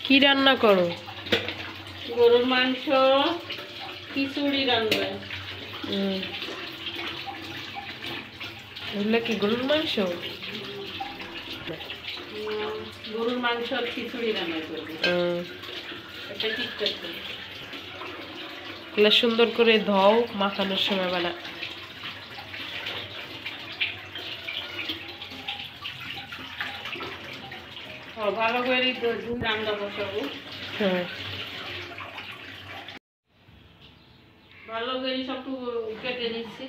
কি রান্না করো? গরুর মাংস, খিচুড়ি রান্না। এগুলো কি গরুর মাংস? গরুর মাংস আর খিচুড়ি রান্না করবে। এটা ঠিক আছে। এগুলো সুন্দর করে ধোও, মাখানোর সময় বানা। ভালো করে রান্না বসাবো। হ্যাঁ, ভালো করে সব কেটে নিচ্ছি।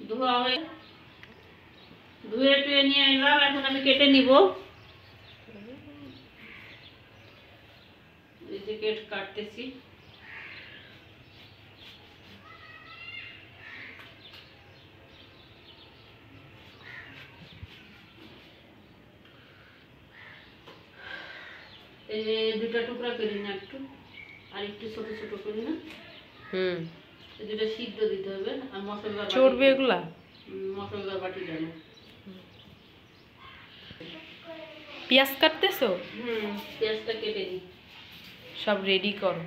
ধোয়া হয়ে ধুয়ে টুয়ে নিয়ে এলাম, এখন আমি কেটে নিব। এই যে কাটতেছি। এই যে দুটা টুকরা করি না, একটু আর একটু ছোট ছোট করি না। এই দুটা সিদ্ধ দিতে হবে। আর মশলা চড়বে এগুলা, মশলা বাটি দেবো। পেঁয়াজ কাটতেছো? পেঁয়াজটা কেটে নিই। সব রেডি করো।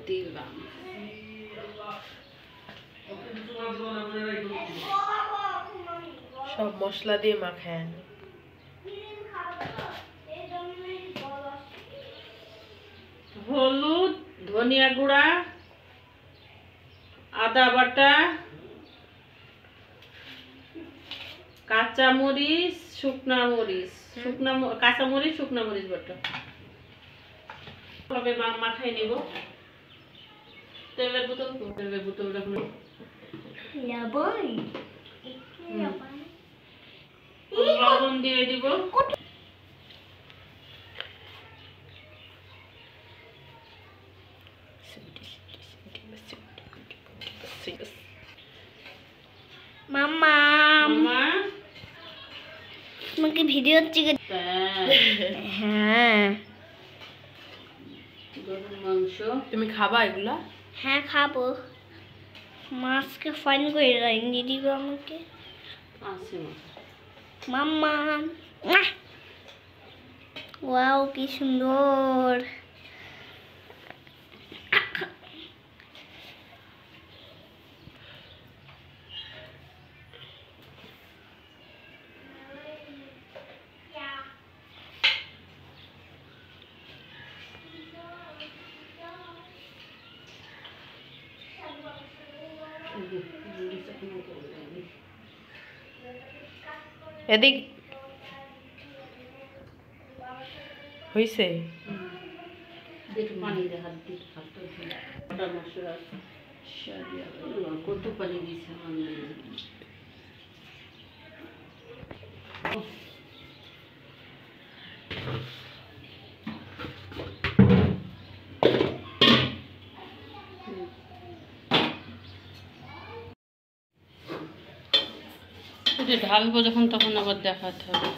দিলাম সব মশলা দিয়ে মাখায়। হলুদ, ধনিয়া গুঁড়া, আদা বাটা, কাঁচা মরিচ, শুকনা মরিচ, কাঁচা মরিচ, শুকনা মরিচ বাটা তবে মাখাই নিব। তেলের বোতল রাখুন। লবণ দিয়ে দিব। মাম্মা তোমাকে ভিডিও হ্যাঁ, গরুর মাংস তুমি খাবা এগুলা? হ্যাঁ খাবো। মাছকে ফাইন করে রাখি দিব আমাকে। আছে মাম্মা, ওয়াও কি সুন্দর। এদিক হইছে। একটু পানি দিয়ে হাত দিয়ে কত পানি দিয়েছে মানে। ঢালবো যখন তখন আবার দেখাতে হবে।